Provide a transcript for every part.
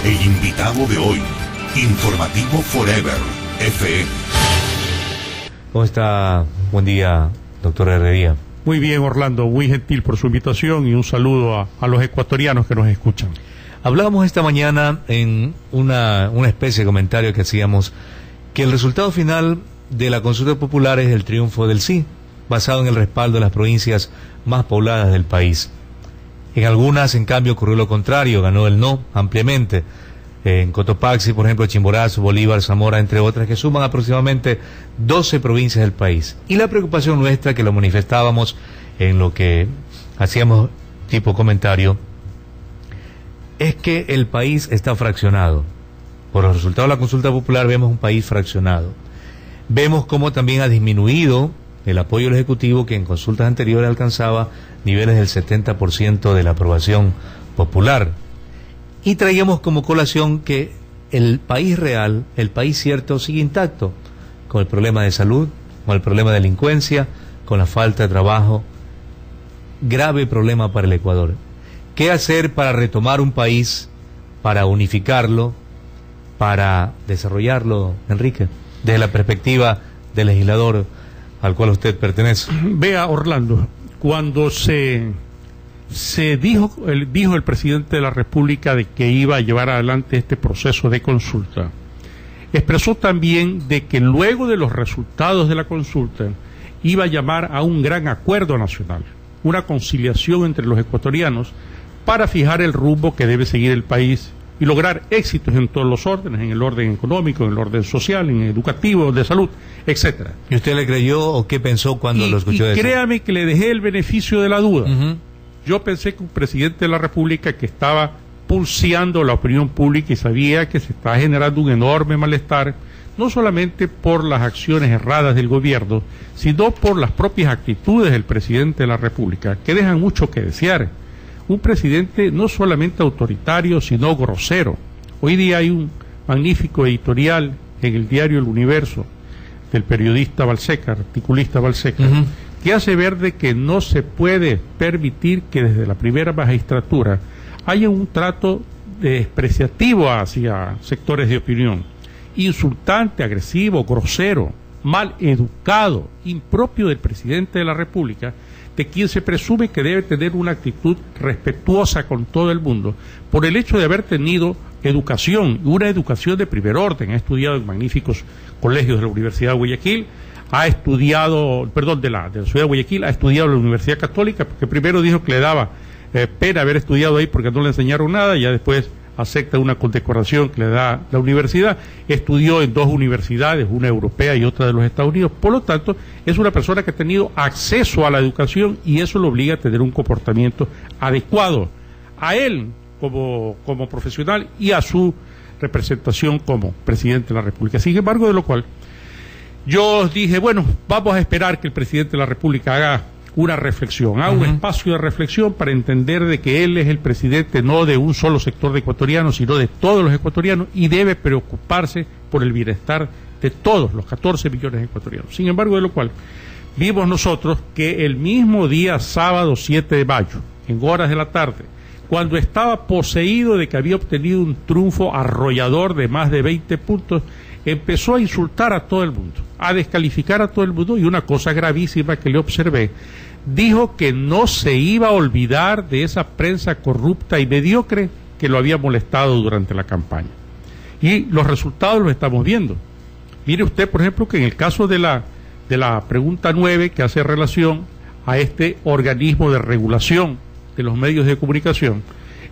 El invitado de hoy, Informativo Forever, FM. ¿Cómo está? Buen día, doctor Herrería. Muy bien, Orlando, muy gentil por su invitación y un saludo a los ecuatorianos que nos escuchan. Hablábamos esta mañana en una especie de comentario que hacíamos que el resultado final de la consulta popular es el triunfo del sí, basado en el respaldo de las provincias más pobladas del país. En algunas, en cambio, ocurrió lo contrario, ganó el no ampliamente. En Cotopaxi, por ejemplo, Chimborazo, Bolívar, Zamora, entre otras, que suman aproximadamente 12 provincias del país. Y la preocupación nuestra, que lo manifestábamos en lo que hacíamos tipo comentario, es que el país está fraccionado. Por los resultados de la consulta popular vemos un país fraccionado. Vemos cómo también ha disminuido el apoyo del Ejecutivo, que en consultas anteriores alcanzaba niveles del 70% de la aprobación popular. Y traíamos como colación que el país real, el país cierto, sigue intacto, con el problema de salud, con el problema de delincuencia, con la falta de trabajo. Grave problema para el Ecuador. ¿Qué hacer para retomar un país, para unificarlo, para desarrollarlo, Enrique, desde la perspectiva del legislador al cual usted pertenece? Vea, Orlando, cuando se dijo el presidente de la República de que iba a llevar adelante este proceso de consulta, expresó también de que luego de los resultados de la consulta iba a llamar a un gran acuerdo nacional, una conciliación entre los ecuatorianos para fijar el rumbo que debe seguir el país y lograr éxitos en todos los órdenes, en el orden económico, en el orden social, en el educativo, de salud, etcétera. ¿Y usted le creyó o qué pensó cuando lo escuchó y eso? Créame que le dejé el beneficio de la duda. Yo pensé que un presidente de la República que estaba pulseando la opinión pública y sabía que se está generando un enorme malestar, no solamente por las acciones erradas del gobierno, sino por las propias actitudes del presidente de la República, que dejan mucho que desear. Un presidente no solamente autoritario, sino grosero. Hoy día hay un magnífico editorial en el diario El Universo del periodista Balseca, articulista Balseca, que hace ver de que no se puede permitir que desde la primera magistratura haya un trato despreciativo hacia sectores de opinión, insultante, agresivo, grosero, mal educado, impropio del presidente de la República, de quien se presume que debe tener una actitud respetuosa con todo el mundo, por el hecho de haber tenido educación, una educación de primer orden. Ha estudiado en magníficos colegios de la Universidad de Guayaquil, ha estudiado, de la ciudad de Guayaquil, ha estudiado en la Universidad Católica, porque primero dijo que le daba pena haber estudiado ahí porque no le enseñaron nada, y ya después acepta una condecoración que le da la universidad. Estudió en dos universidades, una europea y otra de los Estados Unidos. Por lo tanto, es una persona que ha tenido acceso a la educación y eso lo obliga a tener un comportamiento adecuado a él como profesional y a su representación como presidente de la República. Sin embargo, de lo cual yo dije, bueno, vamos a esperar que el presidente de la República haga una reflexión, un espacio de reflexión para entender de que él es el presidente no de un solo sector de ecuatorianos, sino de todos los ecuatorianos, y debe preocuparse por el bienestar de todos los 14 millones de ecuatorianos. Sin embargo, de lo cual vimos nosotros que el mismo día sábado 7 de mayo, en horas de la tarde, cuando estaba poseído de que había obtenido un triunfo arrollador de más de 20 puntos, empezó a insultar a todo el mundo, a descalificar a todo el mundo, y una cosa gravísima que le observé, dijo que no se iba a olvidar de esa prensa corrupta y mediocre que lo había molestado durante la campaña. Y los resultados los estamos viendo. Mire usted, por ejemplo, que en el caso de la pregunta 9, que hace relación a este organismo de regulación de los medios de comunicación,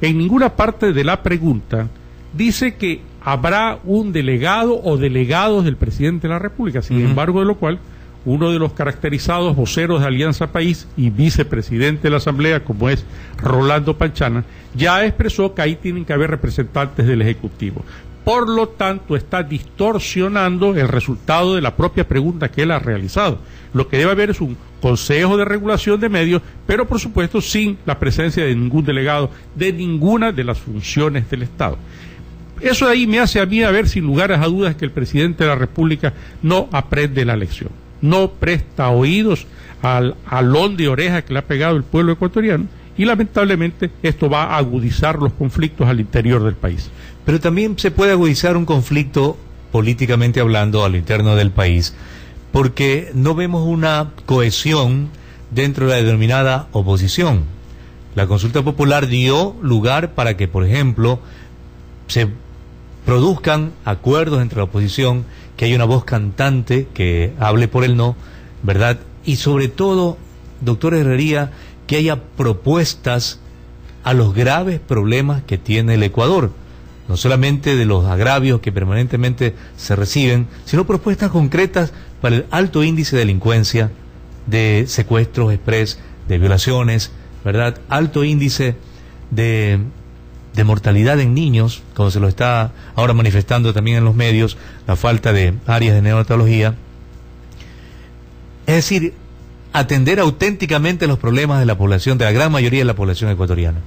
en ninguna parte de la pregunta dice que habrá un delegado o delegados del presidente de la República. Sin embargo, de lo cual, uno de los caracterizados voceros de Alianza País y vicepresidente de la Asamblea, como es Rolando Panchana, ya expresó que ahí tienen que haber representantes del Ejecutivo. Por lo tanto, está distorsionando el resultado de la propia pregunta que él ha realizado. Lo que debe haber es un Consejo de Regulación de Medios, pero por supuesto sin la presencia de ningún delegado de ninguna de las funciones del Estado. Eso de ahí me hace a mí a ver sin lugares a dudas que el presidente de la República no aprende la lección, no presta oídos al alón de oreja que le ha pegado el pueblo ecuatoriano, y lamentablemente esto va a agudizar los conflictos al interior del país. Pero también se puede agudizar un conflicto políticamente hablando al interno del país, porque no vemos una cohesión dentro de la denominada oposición. La consulta popular dio lugar para que, por ejemplo, se produzcan acuerdos entre la oposición, que haya una voz cantante que hable por el no, ¿verdad? Y sobre todo, doctor Herrería, que haya propuestas a los graves problemas que tiene el Ecuador, no solamente de los agravios que permanentemente se reciben, sino propuestas concretas para el alto índice de delincuencia, de secuestros express, de violaciones, ¿verdad? Alto índice de mortalidad en niños, como se lo está ahora manifestando también en los medios, la falta de áreas de neonatología. Es decir, atender auténticamente los problemas de la población, de la gran mayoría de la población ecuatoriana.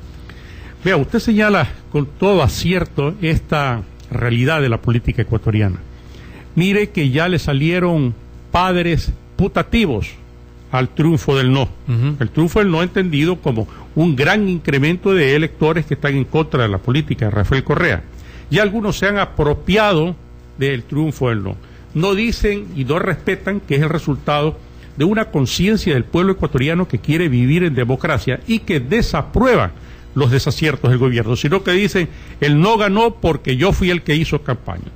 Vea, usted señala con todo acierto esta realidad de la política ecuatoriana. Mire que ya le salieron padres putativos al triunfo del no. El triunfo del no entendido como un gran incremento de electores que están en contra de la política de Rafael Correa. Ya algunos se han apropiado del triunfo del no. No dicen y no respetan que es el resultado de una conciencia del pueblo ecuatoriano que quiere vivir en democracia y que desaprueba los desaciertos del gobierno, sino que dicen, el no ganó porque yo fui el que hizo campaña.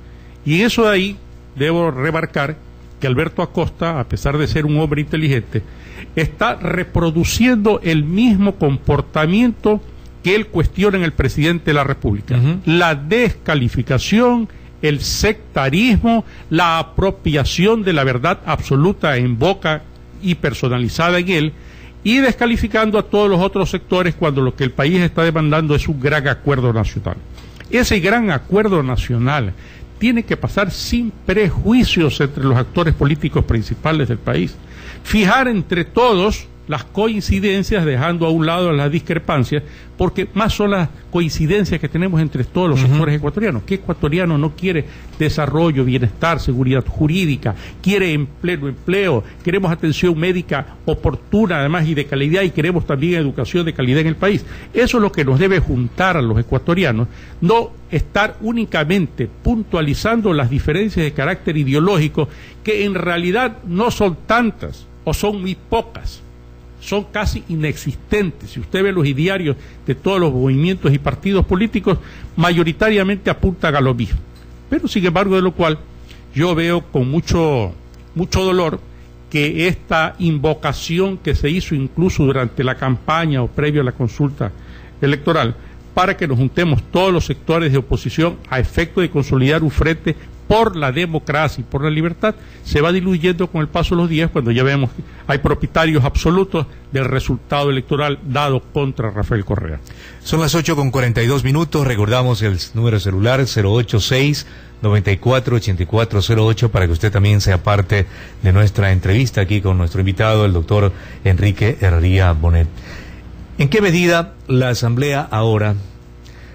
Y eso de ahí debo remarcar que Alberto Acosta, a pesar de ser un hombre inteligente, está reproduciendo el mismo comportamiento que él cuestiona en el presidente de la República. La descalificación, el sectarismo, la apropiación de la verdad absoluta en boca y personalizada en él, y descalificando a todos los otros sectores cuando lo que el país está demandando es un gran acuerdo nacional. Ese gran acuerdo nacional tiene que pasar sin prejuicios entre los actores políticos principales del país. Fijar entre todos las coincidencias, dejando a un lado las discrepancias, porque más son las coincidencias que tenemos entre todos los sectores ecuatorianos. ¿Qué ecuatoriano no quiere desarrollo, bienestar, seguridad jurídica? Quiere empleo, queremos atención médica oportuna además y de calidad, y queremos también educación de calidad en el país. Eso es lo que nos debe juntar a los ecuatorianos, no estar únicamente puntualizando las diferencias de carácter ideológico, que en realidad no son tantas o son muy pocas. Son casi inexistentes. Si usted ve los idearios de todos los movimientos y partidos políticos, mayoritariamente apuntan a lo mismo. Pero sin embargo, de lo cual yo veo con mucho dolor que esta invocación que se hizo incluso durante la campaña o previo a la consulta electoral, para que nos juntemos todos los sectores de oposición a efecto de consolidar un frente por la democracia y por la libertad, se va diluyendo con el paso de los días, cuando ya vemos que hay propietarios absolutos del resultado electoral dado contra Rafael Correa. Son las 8:42, recordamos el número celular 086-94-8408 para que usted también sea parte de nuestra entrevista aquí con nuestro invitado, el doctor Enrique Herrería Bonet. ¿En qué medida la Asamblea ahora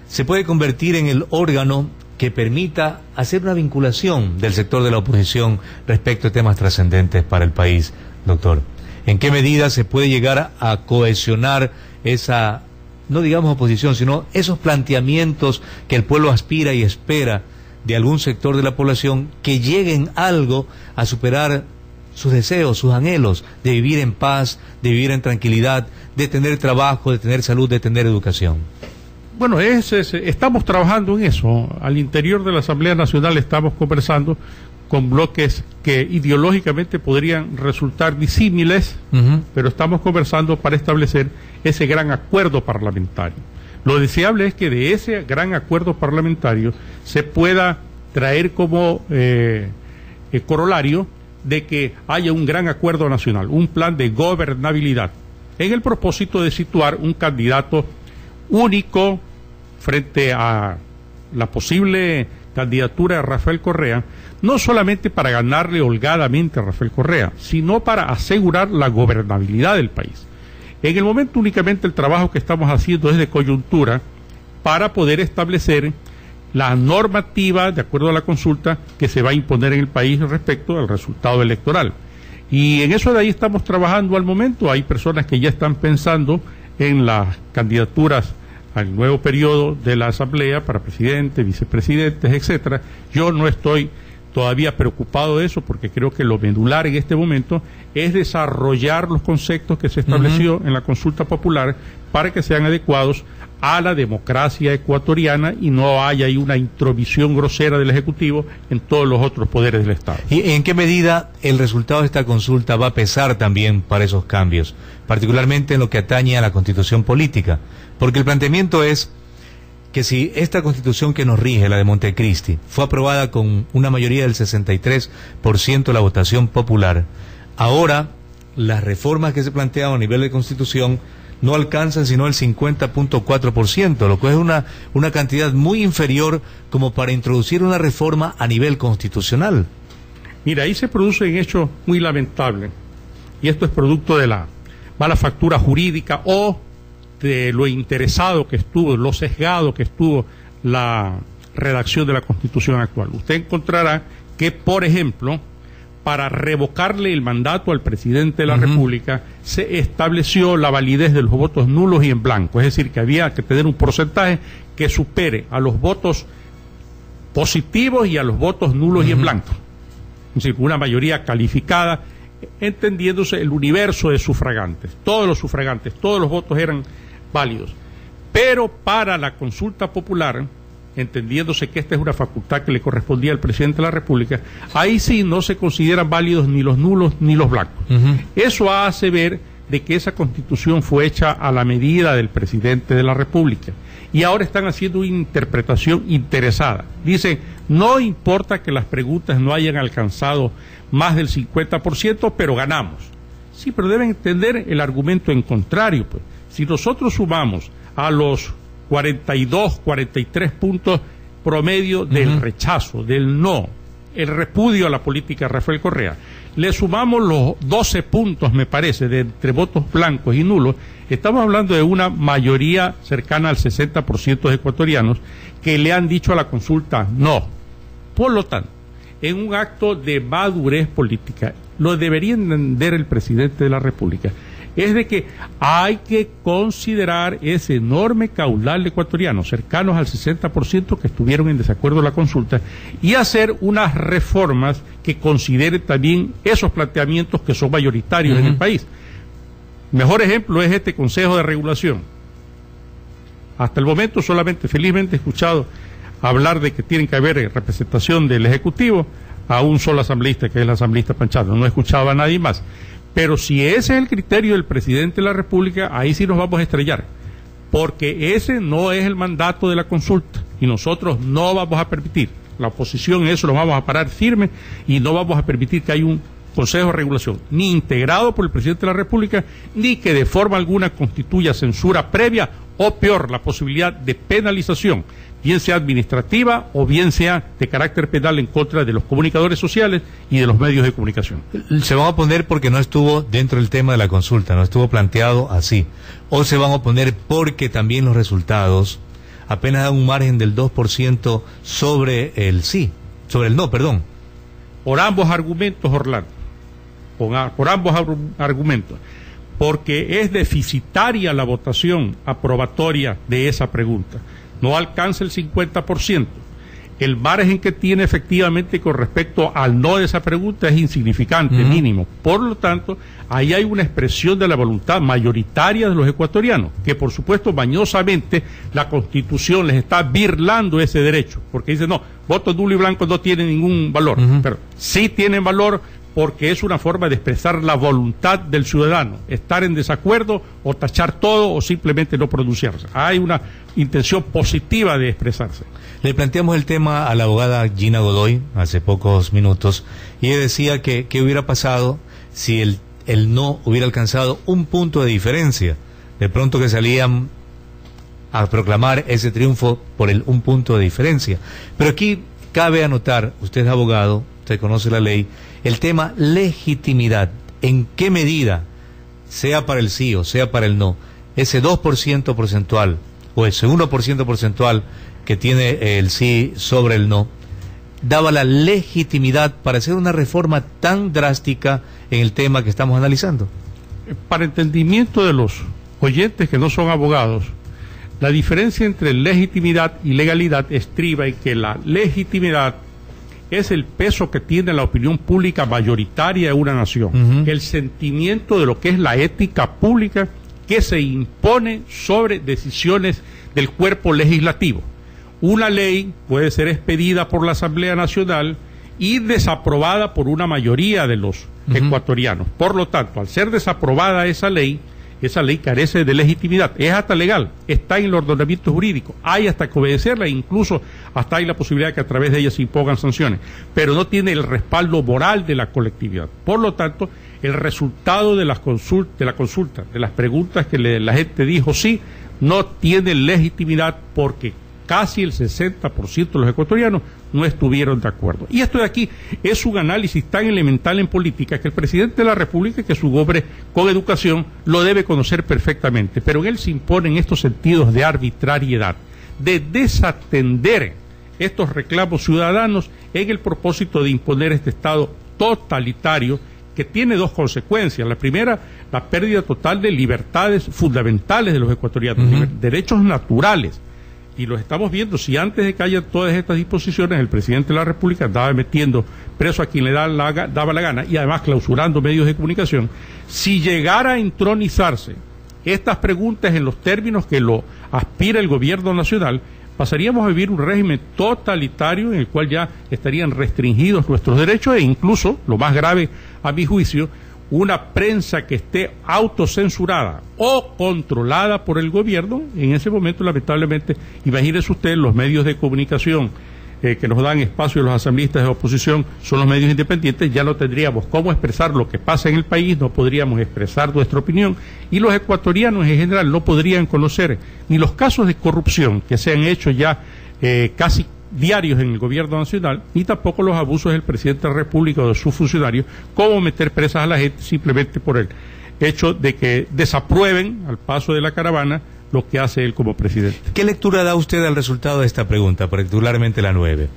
se puede convertir en el órgano que permita hacer una vinculación del sector de la oposición respecto a temas trascendentes para el país, doctor? ¿En qué medida se puede llegar a cohesionar esa, no digamos oposición, sino esos planteamientos que el pueblo aspira y espera de algún sector de la población, que lleguen algo a superar sus deseos, sus anhelos de vivir en paz, de vivir en tranquilidad, de tener trabajo, de tener salud, de tener educación? Bueno, estamos trabajando en eso. Al interior de la Asamblea Nacional estamos conversando con bloques que ideológicamente podrían resultar disímiles, pero estamos conversando para establecer ese gran acuerdo parlamentario. Lo deseable es que de ese gran acuerdo parlamentario se pueda traer como corolario de que haya un gran acuerdo nacional, un plan de gobernabilidad, en el propósito de situar un candidato único frente a la posible candidatura de Rafael Correa, no solamente para ganarle holgadamente a Rafael Correa, sino para asegurar la gobernabilidad del país. En el momento únicamente el trabajo que estamos haciendo es de coyuntura para poder establecer la normativa, de acuerdo a la consulta, que se va a imponer en el país respecto al resultado electoral. Y en eso de ahí estamos trabajando al momento. Hay personas que ya están pensando en las candidaturas al nuevo periodo de la Asamblea para presidente, vicepresidentes, etcétera. Yo no estoy todavía preocupado de eso, porque creo que lo medular en este momento es desarrollar los conceptos que se estableció en la consulta popular para que sean adecuados a la democracia ecuatoriana y no haya ahí una intromisión grosera del Ejecutivo en todos los otros poderes del Estado. ¿Y en qué medida el resultado de esta consulta va a pesar también para esos cambios, particularmente en lo que atañe a la Constitución política? Porque el planteamiento es que si esta Constitución que nos rige, la de Montecristi, fue aprobada con una mayoría del 63% de la votación popular, ahora las reformas que se planteaban a nivel de Constitución no alcanzan sino el 50.4%, lo cual es una cantidad muy inferior como para introducir una reforma a nivel constitucional. Mira, ahí se produce un hecho muy lamentable, y esto es producto de la mala factura jurídica o de lo interesado que estuvo, lo sesgado que estuvo la redacción de la Constitución actual. Usted encontrará que, por ejemplo, para revocarle el mandato al presidente de la República, se estableció la validez de los votos nulos y en blanco, es decir, que había que tener un porcentaje que supere a los votos positivos y a los votos nulos y en blanco, es decir, una mayoría calificada, entendiéndose el universo de sufragantes, todos los votos eran válidos. Pero para la consulta popular, entendiéndose que esta es una facultad que le correspondía al presidente de la República, ahí sí no se consideran válidos ni los nulos ni los blancos. Eso hace ver de que esa Constitución fue hecha a la medida del presidente de la República, y ahora están haciendo una interpretación interesada. Dicen, no importa que las preguntas no hayan alcanzado más del 50%, pero ganamos. Sí, pero deben entender el argumento en contrario, pues. Si nosotros sumamos a los 42, 43 puntos promedio del rechazo, del no, el repudio a la política de Rafael Correa, le sumamos los 12 puntos, me parece, de entre votos blancos y nulos, estamos hablando de una mayoría cercana al 60% de ecuatorianos que le han dicho a la consulta no. Por lo tanto, en un acto de madurez política, lo debería entender el presidente de la República, es de que hay que considerar ese enorme caudal de ecuatorianos, cercanos al 60% que estuvieron en desacuerdo en la consulta, y hacer unas reformas que consideren también esos planteamientos que son mayoritarios en el país. Mejor ejemplo es este Consejo de Regulación. Hasta el momento solamente, felizmente, he escuchado hablar de que tiene que haber representación del Ejecutivo a un solo asambleísta, que es el asambleísta Panchano. No he escuchado a nadie más. Pero si ese es el criterio del presidente de la República, ahí sí nos vamos a estrellar, porque ese no es el mandato de la consulta y nosotros no vamos a permitir, la oposición en eso lo vamos a parar firme y no vamos a permitir que haya un Consejo de Regulación ni integrado por el presidente de la República, ni que de forma alguna constituya censura previa o peor, la posibilidad de penalización, bien sea administrativa o bien sea de carácter penal en contra de los comunicadores sociales y de los medios de comunicación. ¿Se van a oponer porque no estuvo dentro del tema de la consulta, no estuvo planteado así? ¿O se van a oponer porque también los resultados apenas dan un margen del 2% sobre el sí, sobre el no, perdón? Por ambos argumentos, Orlando, por ambos argumentos, porque es deficitaria la votación aprobatoria de esa pregunta. No alcanza el 50%. El margen que tiene efectivamente con respecto al no de esa pregunta es insignificante, mínimo. Por lo tanto, ahí hay una expresión de la voluntad mayoritaria de los ecuatorianos, que por supuesto mañosamente la Constitución les está birlando ese derecho, porque dice, no, voto nulo y blanco no tienen ningún valor, pero sí tienen valor porque es una forma de expresar la voluntad del ciudadano, estar en desacuerdo o tachar todo o simplemente no pronunciarse. Hay una intención positiva de expresarse. Le planteamos el tema a la abogada Gina Godoy hace pocos minutos y ella decía que qué hubiera pasado si el no hubiera alcanzado un punto de diferencia, de pronto que salían a proclamar ese triunfo por un punto de diferencia. Pero aquí cabe anotar, usted es abogado, usted conoce la ley, el tema legitimidad, en qué medida, sea para el sí o sea para el no, ese 2% porcentual o ese 1% porcentual que tiene el sí sobre el no, daba la legitimidad para hacer una reforma tan drástica en el tema que estamos analizando. Para entendimiento de los oyentes que no son abogados, la diferencia entre legitimidad y legalidad estriba en que la legitimidad es el peso que tiene la opinión pública mayoritaria de una nación, el sentimiento de lo que es la ética pública que se impone sobre decisiones del cuerpo legislativo. Una ley puede ser expedida por la Asamblea Nacional y desaprobada por una mayoría de los ecuatorianos. Por lo tanto, al ser desaprobada esa ley carece de legitimidad, es hasta legal, está en el ordenamiento jurídico, hay hasta que obedecerla, incluso hasta hay la posibilidad de que a través de ella se impongan sanciones, pero no tiene el respaldo moral de la colectividad. Por lo tanto, el resultado de la consulta, de las preguntas que la gente dijo sí, no tiene legitimidad porque casi el 60% de los ecuatorianos no estuvieron de acuerdo. Y esto de aquí es un análisis tan elemental en política que el presidente de la República, que es un hombre con educación, lo debe conocer perfectamente, pero en él se imponen estos sentidos de arbitrariedad, de desatender estos reclamos ciudadanos en el propósito de imponer este Estado totalitario que tiene dos consecuencias. La primera, la pérdida total de libertades fundamentales de los ecuatorianos, derechos naturales. Y lo estamos viendo, si antes de que haya todas estas disposiciones el presidente de la República andaba metiendo preso a quien le daba la gana y además clausurando medios de comunicación, si llegara a entronizarse estas preguntas en los términos que lo aspira el gobierno nacional, pasaríamos a vivir un régimen totalitario en el cual ya estarían restringidos nuestros derechos e incluso, lo más grave a mi juicio, una prensa que esté autocensurada o controlada por el gobierno. En ese momento, lamentablemente, imagínese usted, los medios de comunicación que nos dan espacio a los asambleístas de oposición son los medios independientes, ya no tendríamos cómo expresar lo que pasa en el país, no podríamos expresar nuestra opinión, y los ecuatorianos en general no podrían conocer ni los casos de corrupción que se han hecho ya casi diarios en el gobierno nacional, ni tampoco los abusos del presidente de la República o de sus funcionarios, cómo meter presas a la gente simplemente por el hecho de que desaprueben al paso de la caravana lo que hace él como presidente. ¿Qué lectura da usted al resultado de esta pregunta, particularmente la 9?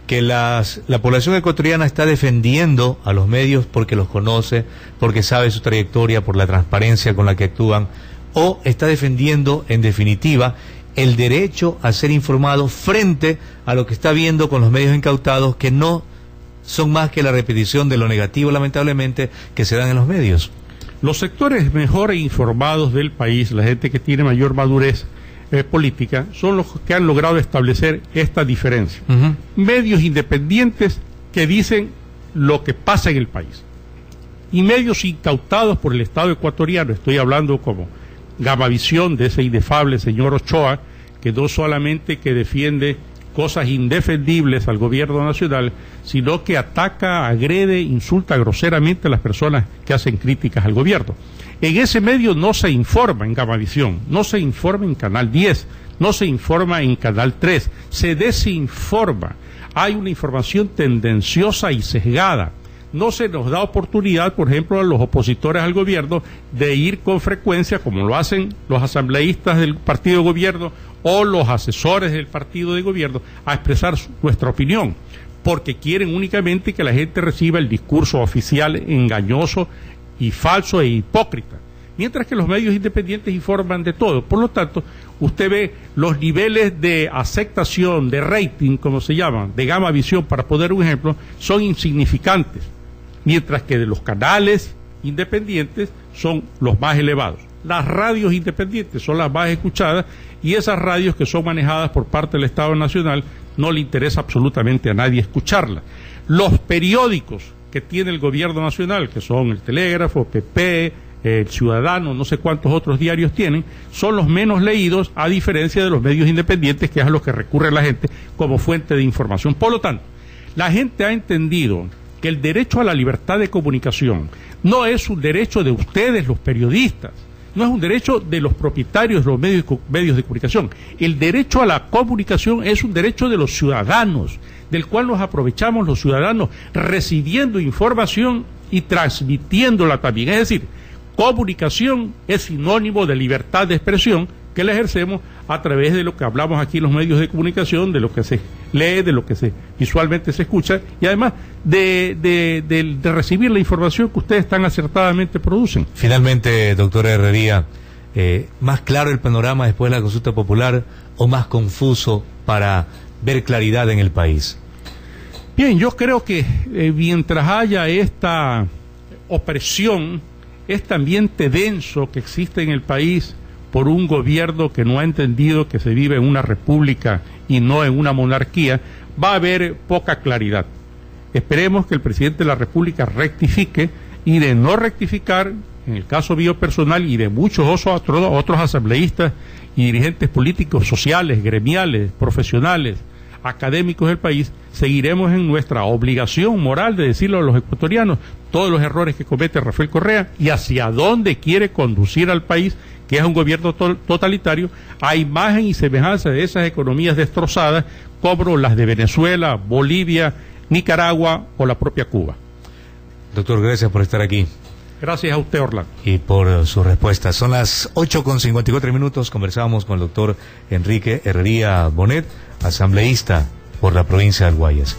Que la población ecuatoriana está defendiendo a los medios porque los conoce, porque sabe su trayectoria, por la transparencia con la que actúan, o está defendiendo, en definitiva, el derecho a ser informado frente a lo que está viendo con los medios incautados, que no son más que la repetición de lo negativo, lamentablemente, que se dan en los medios? Los sectores mejor informados del país, la gente que tiene mayor madurez política, son los que han logrado establecer esta diferencia. Medios independientes que dicen lo que pasa en el país, y medios incautados por el Estado ecuatoriano. Estoy hablando como Gamavisión, de ese inefable señor Ochoa, que no solamente que defiende cosas indefendibles al gobierno nacional, sino que ataca, agrede, insulta groseramente a las personas que hacen críticas al gobierno. En ese medio no se informa en Gamavisión, no se informa en Canal 10, no se informa en Canal 3, se desinforma. Hay una información tendenciosa y sesgada. No se nos da oportunidad, por ejemplo, a los opositores al gobierno de ir con frecuencia, como lo hacen los asambleístas del partido de gobierno o los asesores del partido de gobierno, a expresar nuestra opinión, porque quieren únicamente que la gente reciba el discurso oficial engañoso y falso e hipócrita, mientras que los medios independientes informan de todo. Por lo tanto, usted ve los niveles de aceptación, de rating, como se llaman, de Gamavisión, para poner un ejemplo, son insignificantes, mientras que de los canales independientes son los más elevados. Las radios independientes son las más escuchadas, y esas radios que son manejadas por parte del Estado Nacional no le interesa absolutamente a nadie escucharlas. Los periódicos que tiene el gobierno nacional, que son el Telégrafo, PP, el Ciudadano, no sé cuántos otros diarios tienen, son los menos leídos, a diferencia de los medios independientes, que es a los que recurre la gente como fuente de información. Por lo tanto, la gente ha entendido que el derecho a la libertad de comunicación no es un derecho de ustedes, los periodistas, no es un derecho de los propietarios de los medios de comunicación. El derecho a la comunicación es un derecho de los ciudadanos, del cual nos aprovechamos los ciudadanos, recibiendo información y transmitiéndola también. Es decir, comunicación es sinónimo de libertad de expresión, que la ejercemos a través de lo que hablamos aquí en los medios de comunicación, de lo que se lee, de lo que visualmente se escucha, y además de recibir la información que ustedes tan acertadamente producen. Finalmente, doctor Herrería, más claro el panorama después de la consulta popular o más confuso para ver claridad en el país? Bien, yo creo que mientras haya esta opresión, este ambiente denso que existe en el país por un gobierno que no ha entendido que se vive en una república y no en una monarquía, va a haber poca claridad. Esperemos que el presidente de la República rectifique, y de no rectificar, en el caso mío personal y de muchos otros asambleístas y dirigentes políticos, sociales, gremiales, profesionales, académicos del país, seguiremos en nuestra obligación moral de decirle a los ecuatorianos todos los errores que comete Rafael Correa y hacia dónde quiere conducir al país, que es un gobierno totalitario, a imagen y semejanza de esas economías destrozadas como las de Venezuela, Bolivia, Nicaragua o la propia Cuba. Doctor, gracias por estar aquí. Gracias a usted, Orlando. Y por su respuesta. Son las 8:54. Conversamos con el doctor Enrique Herrería Bonet, asambleísta por la provincia del Guayas.